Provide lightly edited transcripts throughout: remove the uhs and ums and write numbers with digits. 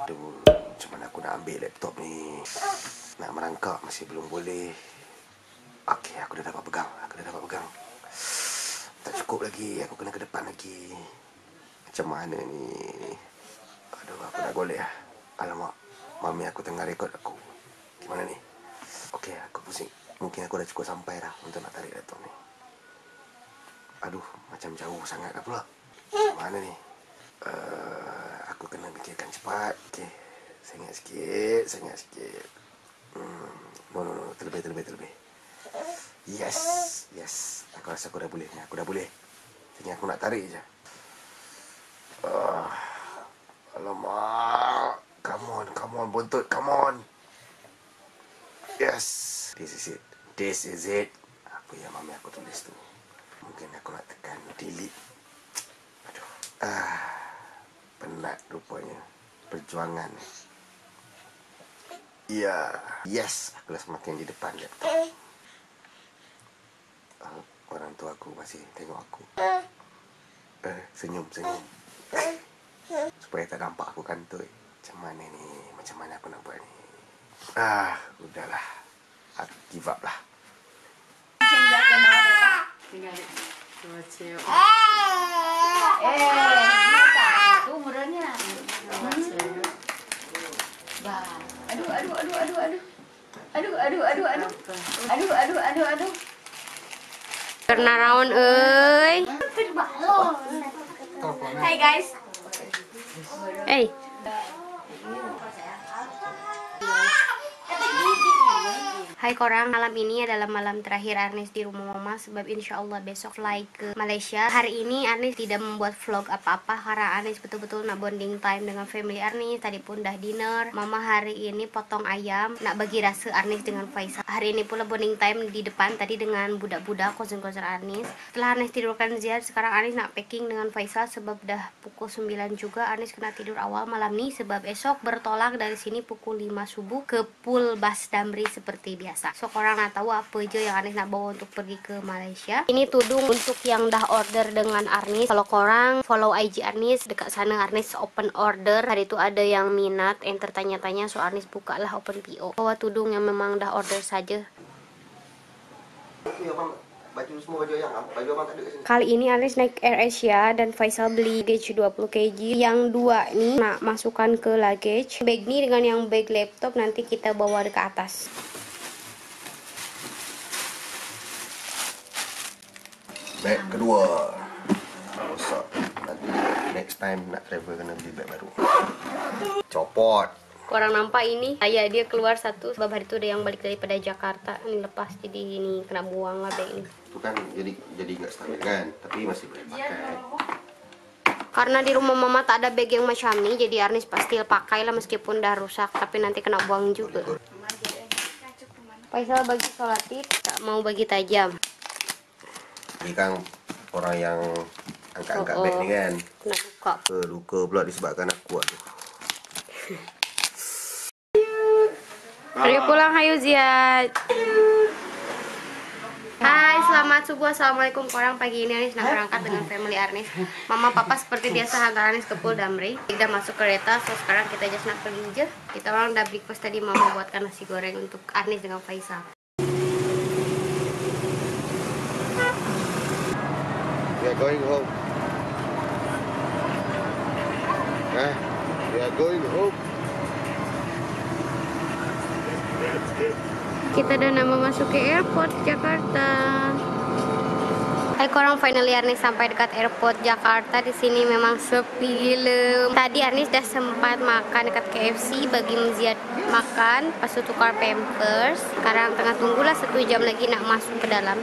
Aduh, macam mana aku nak ambil laptop ni? Nak merangkak masih belum boleh. Okey, aku dah dapat pegang. Tak cukup lagi, aku kena ke depan lagi. Macam mana ni? Aduh, aku dah golek lah. Alamak, mami aku tengah rekod aku. Gimana ni? Okey, aku pusing. Mungkin aku dah cukup sampai dah untuk nak tarik laptop ni. Aduh, macam jauh sangat dah pula. Macam mana ni? Aku kena fikirkan cepat. Okey, sengit sikit. No, terlebih. Yes. Aku rasa aku dah boleh. Tinggal aku nak tarik je. Alamak. Come on, buntut. Come on. Yes. This is it. Apa yang mami aku tulis tu? Mungkin aku nak tekan delete. Aduh. Penat rupanya. Perjuangan. Ya. Yes. Aku dah semakin di depan laptop. Orang tua aku masih tengok aku. Senyum. Supaya tak nampak aku kantoi. Macam mana ni? Macam mana aku nak buat ni? Udahlah. Aku give up lah. Aduh. Karena raon euy. Hai guys. Hey. Hai korang, malam ini adalah malam terakhir Arnis di rumah mama sebab insya Allah besok fly ke Malaysia. Hari ini Arnis tidak membuat vlog apa-apa karena Arnis betul-betul nak bonding time dengan family Arnis. Tadi pun dah dinner. Mama hari ini potong ayam, nak bagi rasa Arnis dengan Faisal. Hari ini pula bonding time di depan tadi dengan budak-budak cousin-cousin Arnis. Setelah Arnis tidurkan Ziad, sekarang Arnis nak packing dengan Faisal sebab dah pukul 9 juga. Arnis kena tidur awal malam ni sebab esok bertolak dari sini pukul 5 subuh ke Pool Bas Damri seperti biasa. So korang nak tahu apa je yang Arnis nak bawa untuk pergi ke Malaysia. Ini tudung untuk yang dah order dengan Arnis. Kalau korang follow IG Arnis, dekat sana Arnis open order. Tadi tu ada yang minat, yang tertanya-tanya, so Arnis buka lah open PO. Bawa tudung yang memang dah order saja. Kali ini Arnis naik Air Asia dan Faisal beli luggage 20 kg. Yang dua ni nak masukkan ke luggage. Bag ni dengan yang bag laptop nanti kita bawa dekat atas. Bag kedua. Rosak. Nanti next time nak travel kena beli bag baru. Copot. Korang nampak ini? Ayah dia keluar satu sebab hari tu ada yang balik daripada Jakarta. Ini lepas jadi ini kena buang lah bag ni. Itu kan jadi enggak stabil kan, tapi masih boleh pakai. Karena di rumah mama tak ada bag yang macam ni, jadi Arnis pasti pakai lah meskipun dah rusak, tapi nanti kena buang juga. Faisal bagi sholat id, tak mau bagi tajam. Ini kan orang yang angkat-angkat bag ni kan. Kena luka. Luka pula disebabkan aku. Ayo pulang, hayu Ziad. Hai, selamat subuh. Assalamualaikum korang. Pagi ini Arnis nak berangkat dengan family Arnis. Mama papa seperti biasa hantar Arnis ke Pool Damri. Kita masuk kereta, so sekarang kita just nak pergi je. Kita orang dah breakfast tadi, mama buatkan nasi goreng untuk Arnis dengan Faisal. We are going home. We are going home. Kita dah nak memasuki airport Jakarta. Hai korang, finally Arnis sampai dekat airport Jakarta. Di sini memang sepi gila. Tadi Arnis dah sempat makan dekat KFC, bagi Ziad makan, lepas tu tukar pampers. Sekarang tengah tunggulah 1 jam lagi nak masuk ke dalam.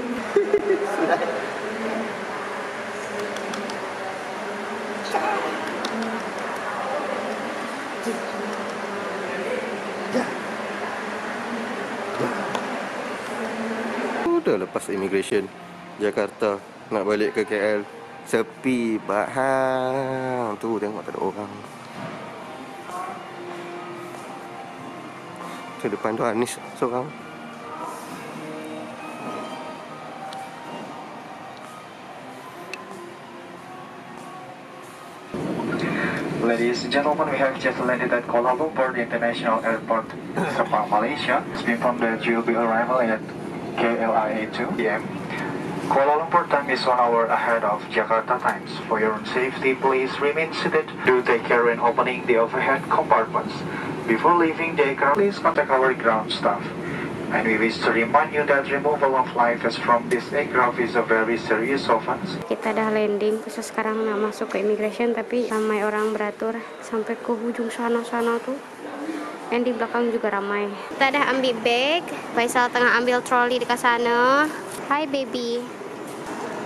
Udah lepas immigration Jakarta nak balik ke KL, sepi bahang. Tu tengok tak ada orang. Tu depan tu Arnis seorang. Ladies and gentlemen, we have just landed at Kuala Lumpur International Airport, Sepang, Malaysia. It's been informed that you will be arriving at KLIA 2 p.m. Kuala Lumpur time is 1 hour ahead of Jakarta times. For your own safety, please remain seated. Do take care when opening the overhead compartments. Before leaving the aircraft, please contact our ground staff. And we wish to remind you that removal of life vests from this aircraft is a very serious offense. Kita dah landing, terus sekarang nak masuk ke immigration, tapi ramai orang beratur sampai ke ujung sana-sana tuh. Dan di belakang juga ramai. Kita dah ambil bag, Faisal tengah ambil troli dekat sana. Hi baby.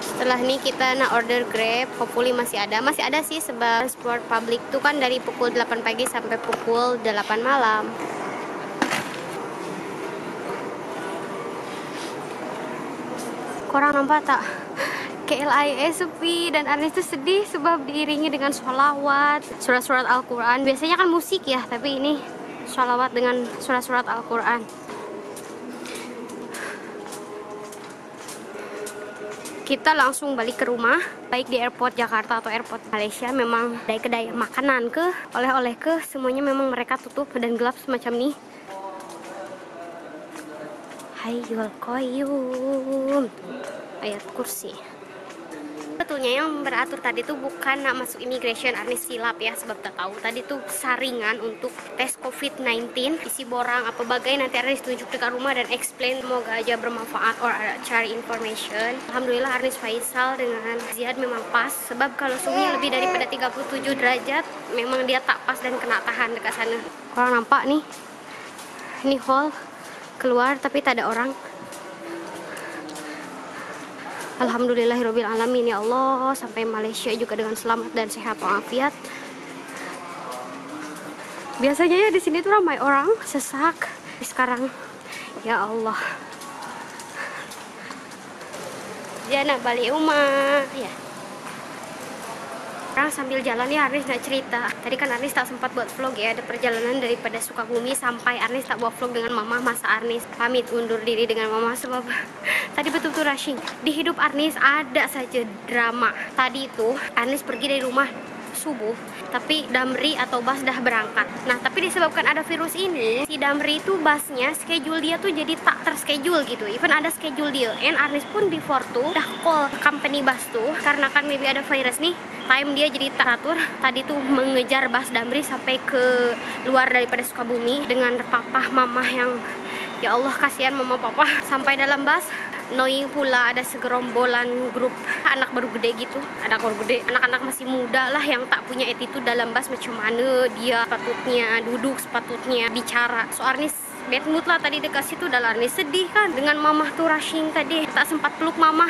Setelah ni kita nak order Grab, hopefully masih ada sih, sebab transport public tuh kan dari pukul 8 pagi sampai pukul 8 malam. Korang nampak tak? KLIA sepi dan Anies tuh sedih sebab diiringi dengan sholawat, surat-surat Al-Quran. Biasanya kan musik ya, tapi ini sholawat dengan surat-surat Al-Quran. Kita langsung balik ke rumah, baik di airport Jakarta atau airport Malaysia. Memang kedai-kedai makanan ke, oleh-oleh ke, semuanya memang mereka tutup dan gelap semacam nih. Hayyul Qayyum, ayat kursi. Betulnya yang beratur tadi tuh bukan nak masuk immigration, Anies silap ya, sebab tak tahu tadi tuh saringan untuk tes COVID-19, isi borang apa bagai, nanti Anies tunjuk dekat rumah dan explain, semoga aja bermanfaat or cari information. Alhamdulillah Anies Faisal dengan Ziad memang pas, sebab kalau suhunya lebih daripada 37 derajat memang dia tak pas dan kena tahan dekat sana. Korang nampak nih, ini hall keluar tapi tak ada orang. Alhamdulillahirabbil alamin, ya Allah, sampai Malaysia juga dengan selamat dan sehat walafiat. Biasanya ya di sini tuh ramai orang, sesak. Sekarang ya Allah. Dia nak balik rumah ya. Orang sambil jalan ya, Anies nak cerita. Tadi kan Anies tak sempat buat vlog ya, ada perjalanan daripada Sukabumi sampai Anies tak buat vlog dengan Mama. Masa Anies pamit undur diri dengan Mama sebab tadi betul-betul rushing. Di hidup Anies ada saja drama. Tadi itu Anies pergi dari rumah subuh, tapi Damri atau bus dah berangkat. Nah, tapi disebabkan ada virus ini, si Damri itu busnya, schedule dia tuh jadi tak terschedule gitu. Even ada schedule dia. And Anies pun before tuh dah call company bus tuh, karena kan maybe ada virus nih, time dia jadi teratur. Tadi tuh mengejar bus Damri sampai ke luar daripada Sukabumi dengan papa mama yang, ya Allah kasihan mama papa. Sampai dalam bus, knowing pula ada segerombolan grup anak baru gede gitu, anak-anak masih muda lah yang tak punya attitude dalam bus, macam mana dia sepatutnya duduk, sepatutnya bicara. So Anies bad mood lah tadi dekat situ, dan Anies sedih kan dengan mama tuh rushing tadi, tak sempat peluk mama.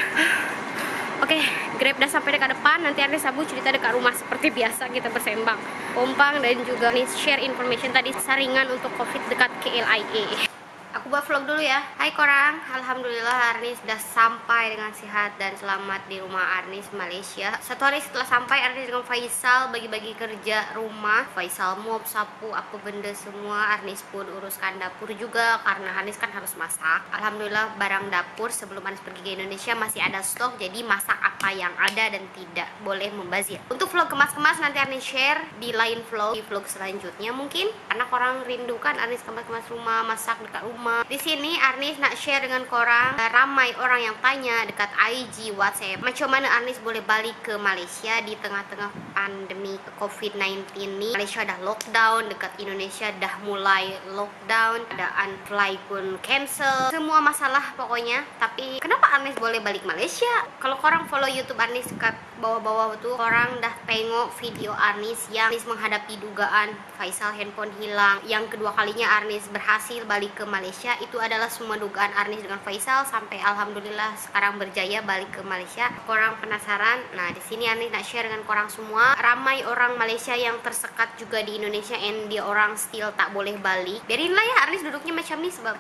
Oke, Grab dah sampai dekat depan. Nanti Anies sabu cerita dekat rumah seperti biasa, kita bersembang pompang dan juga nih share information tadi saringan untuk COVID dekat KLIA. Aku buat vlog dulu ya. Hai korang, alhamdulillah Anies sudah sampai dengan sehat dan selamat di rumah Anies Malaysia. 1 hari setelah sampai, Anies dengan Faisal bagi-bagi kerja rumah. Faisal mop, sapu, apa benda semua. Anies pun uruskan dapur juga karena Anies kan harus masak. Alhamdulillah barang dapur sebelum Anies pergi ke Indonesia masih ada stok, jadi masak apa yang ada dan tidak boleh membazir. Untuk vlog kemas-kemas nanti Anies share di lain vlog, di vlog selanjutnya mungkin, karena korang rindukan Anies kemas-kemas rumah, masak dekat rumah. Di sini Anies nak share dengan korang, ramai orang yang tanya dekat IG, WhatsApp, macam mana Anies boleh balik ke Malaysia di tengah-tengah pandemi COVID-19 ni. Malaysia dah lockdown, dekat Indonesia dah mulai lockdown, keadaan fly pun cancel, semua masalah pokoknya. Tapi kenapa Anies boleh balik Malaysia? Kalau korang follow YouTube Anies kat bawah-bawah tuh, orang dah tengok video Anies yang Anies menghadapi dugaan Faisal handphone hilang, yang kedua kalinya Anies berhasil balik ke Malaysia. Itu adalah semua dugaan Anies dengan Faisal, sampai alhamdulillah sekarang berjaya balik ke Malaysia. Korang penasaran? Nah, di sini Anies nak share dengan korang semua. Ramai orang Malaysia yang tersekat juga di Indonesia and dia orang still tak boleh balik. Biarinlah ya Anies duduknya macam ni sebab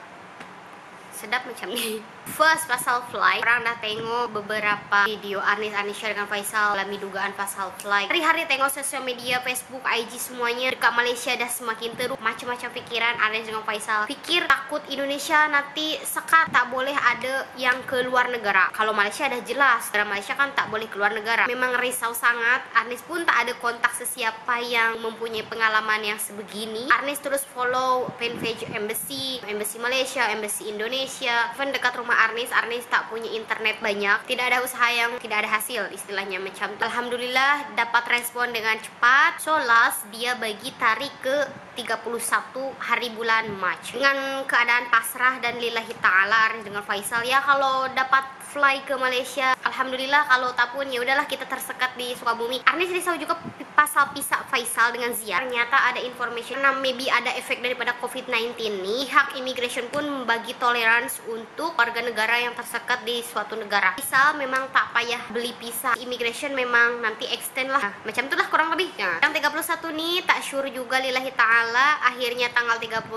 sedap macam ni. First pasal flight, orang dah tengok beberapa video Arnis share dengan Faisal dalam dugaan pasal flight. Hari-hari tengok sosial media, Facebook, IG semuanya dekat Malaysia dah semakin teruk. Macam-macam fikiran Arnis dengan Faisal. Fikir takut Indonesia nanti sekat tak boleh ada yang ke luar negara. Kalau Malaysia dah jelas, negara Malaysia kan tak boleh keluar negara. Memang risau sangat. Arnis pun tak ada kontak sesiapa yang mempunyai pengalaman yang sebegini. Arnis terus follow fanpage Embassy Malaysia, Embassy Indonesia. Even dekat rumah Arnis tak punya internet banyak. Tidak ada usaha yang tidak ada hasil, istilahnya macam tu. Alhamdulillah dapat respon dengan cepat. So last dia bagi tarik ke 31 hari bulan Mac. Dengan keadaan pasrah dan lillahi ta'ala Arnis dengan Faisal, ya kalau dapat fly ke Malaysia, alhamdulillah. Kalau tak pun ya udahlah, kita tersekat di Sukabumi. Arnis risau juga pasal pisah Faisal dengan Ziad. Ternyata ada information maybe ada efek daripada COVID-19 ni. Hak immigration pun membagi tolerance untuk warga negara yang tersekat di suatu negara. Faisal memang tak payah beli visa. Immigration memang nanti extend lah. Macam itulah kurang lebih. Yang 31 ni tak sure juga lillahi ta'ala. Akhirnya tanggal 31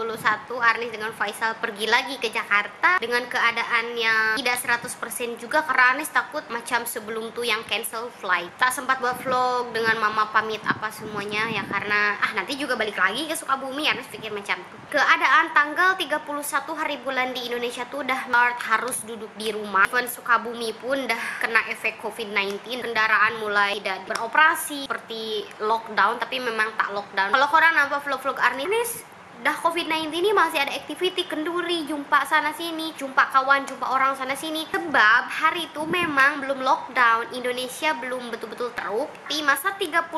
Arnis dengan Faisal pergi lagi ke Jakarta dengan keadaan yang tidak 100% juga, karena Arnis takut macam sebelum tu yang cancel flight. Tak sempat buat vlog dengan mama pamit apa semuanya ya, karena nanti juga balik lagi ke Sukabumi. Arnis pikir macam tu. Keadaan tanggal 31 hari bulan di Indonesia tuh dah harus duduk di rumah. Even Sukabumi pun dah kena efek COVID-19. Kendaraan mulai tidak beroperasi, seperti lockdown, tapi memang tak lockdown. Kalau korang nampak vlog-vlog Arnis dah COVID-19 ini masih ada aktiviti kenduri, jumpa sana sini, jumpa kawan, jumpa orang sana sini. Sebab hari itu memang belum lockdown, Indonesia belum betul-betul teruk. Di masa 31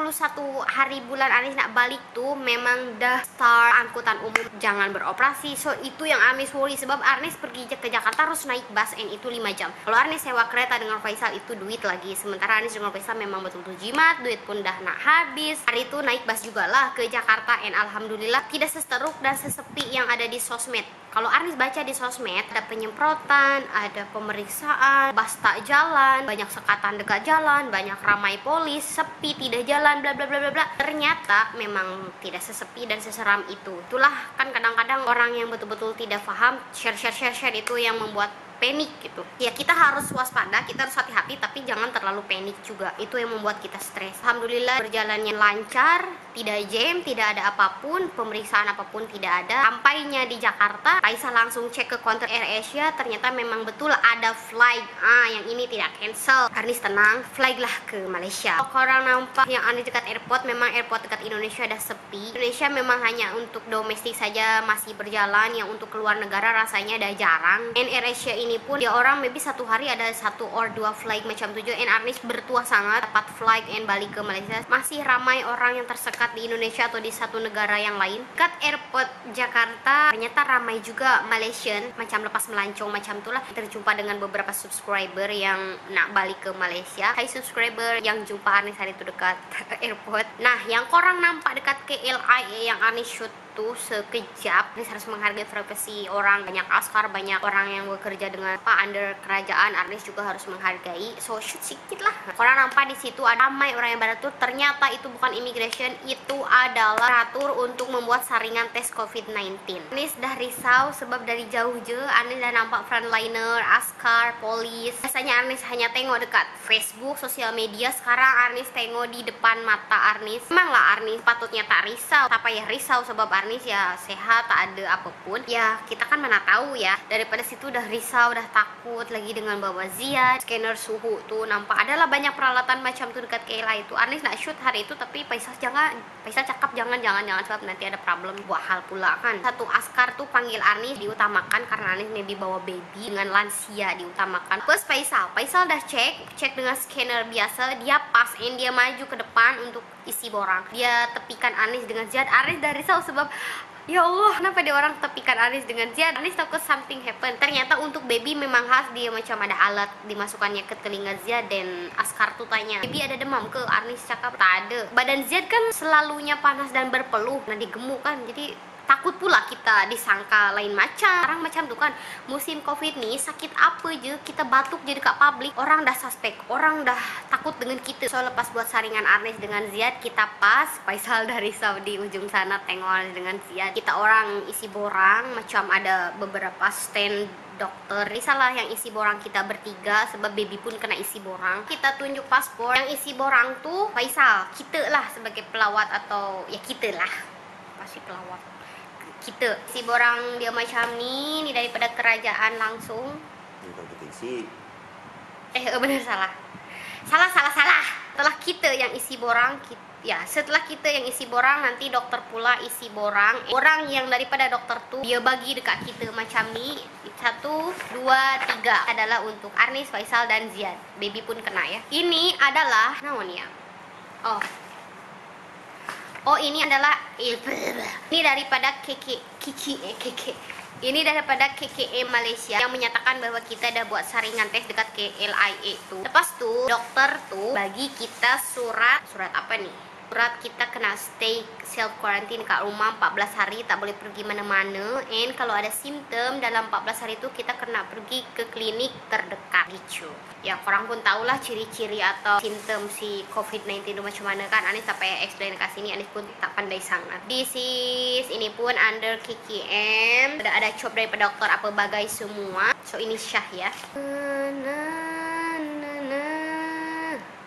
hari bulan Arnis nak balik tuh memang dah start angkutan umum jangan beroperasi. So itu yang Arnis worry, sebab Arnis pergi ke Jakarta harus naik bus and itu 5 jam. Kalau Arnis sewa kereta dengan Faisal itu duit lagi. Sementara Arnis dengan Faisal memang betul-betul jimat, duit pun dah nak habis. Hari itu naik bus juga lah ke Jakarta and alhamdulillah tidak seteruk dan sesepi yang ada di sosmed. Kalau Arnis baca di sosmed, ada penyemprotan, ada pemeriksaan, bus tak jalan, banyak sekatan dekat jalan, banyak ramai polis, sepi, tidak jalan, bla bla bla bla bla. Ternyata memang tidak sesepi dan seseram itu. Itulah kan kadang-kadang orang yang betul-betul tidak paham, share itu yang membuat panik gitu. Ya kita harus waspada, kita harus hati-hati, tapi jangan terlalu panik juga. Itu yang membuat kita stres. Alhamdulillah berjalannya lancar, tidak jam, tidak ada apapun, pemeriksaan apapun tidak ada. Sampainya di Jakarta, Faisal langsung cek ke counter AirAsia, ternyata memang betul ada flight. Yang ini tidak cancel. Arnis tenang, flight lah ke Malaysia. Kalau orang nampak yang ada dekat airport, memang airport dekat Indonesia dah sepi. Indonesia memang hanya untuk domestik saja masih berjalan, yang untuk keluar negara rasanya dah jarang. And AirAsia ini pun dia orang maybe satu hari ada 1 or 2 flight macam tu je. And Arnis bertuah sangat dapat flight and balik ke Malaysia. Masih ramai orang yang tersekat di Indonesia atau di satu negara yang lain. Dekat airport Jakarta ternyata ramai juga Malaysian, macam lepas melancong macam tu lah. Terjumpa dengan beberapa subscriber yang nak balik ke Malaysia. Hai subscriber yang jumpa Arnis hari itu dekat airport. Nah yang korang nampak dekat KLIA yang Arnis shoot tuh sekejap. Arnis harus menghargai privasi orang. Banyak askar, banyak orang yang bekerja dengan under kerajaan. Arnis juga harus menghargai. So shoot sedikit lah. Orang nampak di situ ada ramai orang yang beratur. Ternyata itu bukan immigration, itu adalah atur untuk membuat saringan tes COVID-19. Arnis dah risau sebab dari jauh je Arnis dah nampak frontliner, askar, polis. Biasanya Arnis hanya tengok dekat Facebook, sosial media. Sekarang Arnis tengok di depan mata Arnis. Memanglah Arnis patutnya tak risau. Tak payah risau sebab Arnis ya sehat, tak ada apapun. Ya kita kan mana tahu ya. Daripada situ dah risau, dah takut lagi dengan bawa Ziad. Scanner suhu tuh nampak adalah banyak peralatan macam tu dekat KLA itu. Arnis nak shoot hari itu tapi Faisal cakap jangan sebab nanti ada problem buat hal pula kan. Satu askar tuh panggil Arnis, diutamakan karena Arnis maybe bawa baby, dengan lansia diutamakan. Plus Faisal dah cek dengan scanner biasa, dia pas and dia maju ke depan untuk isi borang. Dia tepikan Arnis dengan Ziad. Arnis dah risau sebab ya Allah, kenapa dia orang tepikan Arnis dengan Ziad? Arnis takut something happen. Ternyata untuk baby memang khas, dia macam ada alat dimasukkannya ke telinga Ziad. Dan askar tuh tanya, baby ada demam ke? Arnis cakap tak ada. Badan Ziad kan selalunya panas dan berpeluh, nah digemuk kan, jadi takut pula kita disangka lain macam. Orang macam tu kan, musim covid ni sakit apa je, kita batuk je dekat publik, orang dah suspek, orang dah takut dengan kita. So lepas buat saringan Arnis dengan Ziad, kita pas, Faisal dah risau di ujung sana tengok Arnis dengan Ziad. Kita orang isi borang, macam ada beberapa stand dokter. Ini salah yang isi borang kita bertiga, sebab baby pun kena isi borang. Kita tunjuk paspor, yang isi borang tuh Faisal. Kita lah sebagai pelawat, atau ya kita lah pasti pelawat. Kita isi borang dia macam ni daripada kerajaan langsung. Bukan kita isi. Bener, salah. Setelah kita yang isi borang, setelah kita yang isi borang, nanti dokter pula isi borang. Orang yang daripada dokter tuh dia bagi dekat kita macam ni. 1, 2, 3 adalah untuk Arnis, Faisal dan Ziad. Baby pun kena ya. Ini adalah naon ya? Oh ini adalah ini daripada Ini daripada KKM Malaysia yang menyatakan bahwa kita dah buat saringan tes dekat KLIA tu. Lepas tu dokter tu bagi kita surat apa nih? Surat kita kena stay self quarantine kat rumah 14 hari, tak boleh pergi mana-mana. And kalau ada simptom dalam 14 hari tu kita kena pergi ke klinik terdekat gitu. Ya korang pun tahulah ciri-ciri atau simptom si COVID-19 tu macam mana kan. Anis tak payah explain kat sini, Anis pun tak pandai sangat. Ini pun under KKM. Ada job daripada doktor apa bagai semua. So ini Syah ya.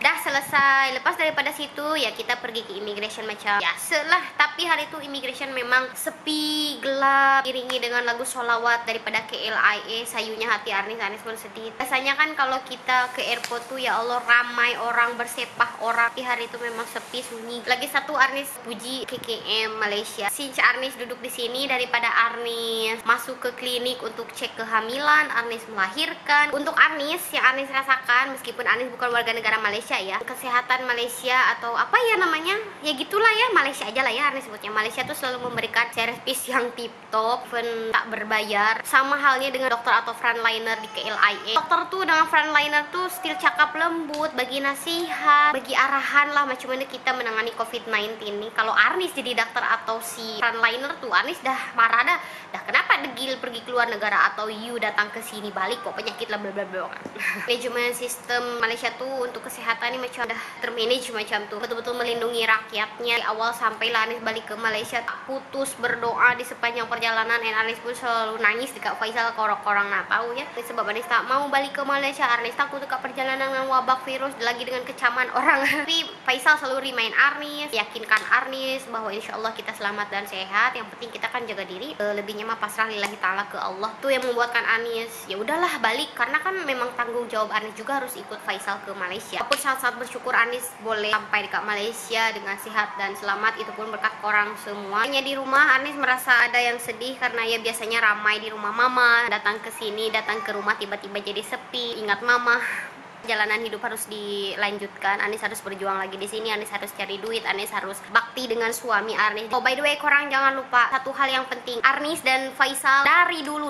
Dah selesai. Lepas daripada situ ya kita pergi ke immigration macam biasa lah. Tapi hari tu immigration memang sepi, gelap, diiringi dengan lagu solawat daripada KLIA. Sayunya hati Arnis pun sedih. Biasanya kan kalau kita ke airport tu ya Allah ramai orang, bersepah orang. Tapi hari tu memang sepi, sunyi. Lagi satu Arnis puji KKM Malaysia. Since Arnis duduk di sini, daripada Arnis masuk ke klinik untuk cek kehamilan, Arnis melahirkan. Untuk Arnis yang Arnis rasakan, meskipun Arnis bukan warga negara Malaysia ya, kesehatan Malaysia atau apa ya namanya, ya gitulah ya, Malaysia aja lah ya Arnis sebutnya. Malaysia tuh selalu memberikan servis yang tip top, tak berbayar. Sama halnya dengan dokter atau frontliner di KLIA. Dokter tuh dengan frontliner tuh still cakap lembut, bagi nasihat, bagi arahan lah macam mana kita menangani COVID-19 nih. Kalau Arnis jadi dokter atau si frontliner tuh, Arnis dah marah dah kenapa degil pergi keluar negara, atau you datang ke sini balik kok penyakit lah bla bla bla kan. Manajemen sistem Malaysia tuh untuk kesehatan ini macam dah termanage macam tuh, betul-betul melindungi rakyatnya. Di awal sampai Arnis balik ke Malaysia tak putus berdoa di sepanjang perjalanan. Dan Arnis pun selalu nangis dekat Faisal, korang-korang nak tahu ya. Sebab Arnis tak mau balik ke Malaysia, Arnis takut dekat perjalanan dengan wabak virus lagi dengan kecaman orang. Tapi Faisal selalu remind Arnis, yakinkan Arnis bahwa insya Allah kita selamat dan sehat. Yang penting kita kan jaga diri. Lebihnya mah pasrah lillahi ta'ala ke Allah. Tuh yang membuatkan Arnis ya udahlah balik, karena kan memang tanggung jawab Arnis juga harus ikut Faisal ke Malaysia. Aku sangat bersyukur Arnis boleh sampai dekat Malaysia dengan sehat dan selamat. Itu pun berkat korang semua. Hanya di rumah Arnis merasa ada yang sedih karena ya biasanya ramai di rumah mama. Datang ke sini, datang ke rumah tiba-tiba jadi sepi. Ingat mama. Jalanan hidup harus dilanjutkan. Arnis harus berjuang lagi di sini. Arnis harus cari duit. Arnis harus bakti dengan suami Arnis. Oh by the way, korang jangan lupa satu hal yang penting. Arnis dan Faisal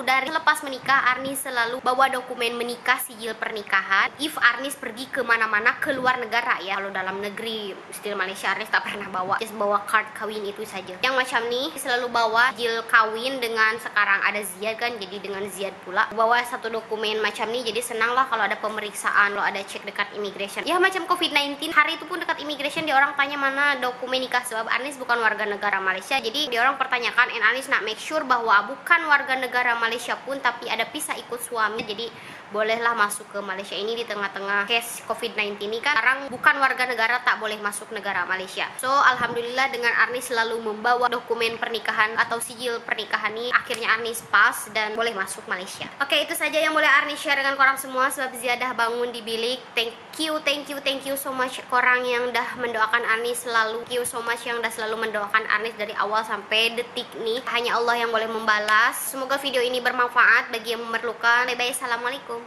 dari lepas menikah, Arnis selalu bawa dokumen menikah, sijil pernikahan. If Arnis pergi ke mana-mana ke luar negara ya. Kalau dalam negeri, still Malaysia, Arnis tak pernah bawa. Just bawa card kawin itu saja. Yang macam nih selalu bawa sijil kawin dengan sekarang ada Ziad kan, jadi dengan Ziad pula. Bawa satu dokumen macam nih, jadi senang lah kalau ada pemeriksaan, ada cek dekat immigration. Ya macam COVID-19, hari itu pun dekat immigration dia orang tanya mana dokumen nikah, sebab Arnis bukan warga negara Malaysia. Jadi dia orang pertanyakan, and Arnis nak make sure bahwa bukan warga negara Malaysia pun tapi ada visa ikut suami. Jadi bolehlah masuk ke Malaysia ini di tengah-tengah case COVID-19 ini kan. Sekarang bukan warga negara tak boleh masuk negara Malaysia. So alhamdulillah dengan Arnis selalu membawa dokumen pernikahan atau sijil pernikahan ini, akhirnya Arnis pas dan boleh masuk Malaysia. Oke, itu saja yang boleh Arnis share dengan korang semua, sebab Ziadah bangun di bilik. Thank you so much korang yang dah mendoakan Arnis selalu. Thank you so much yang dah selalu mendoakan Arnis dari awal sampai detik nih. Hanya Allah yang boleh membalas. Semoga video ini bermanfaat bagi yang memerlukan. Bye bye, assalamualaikum.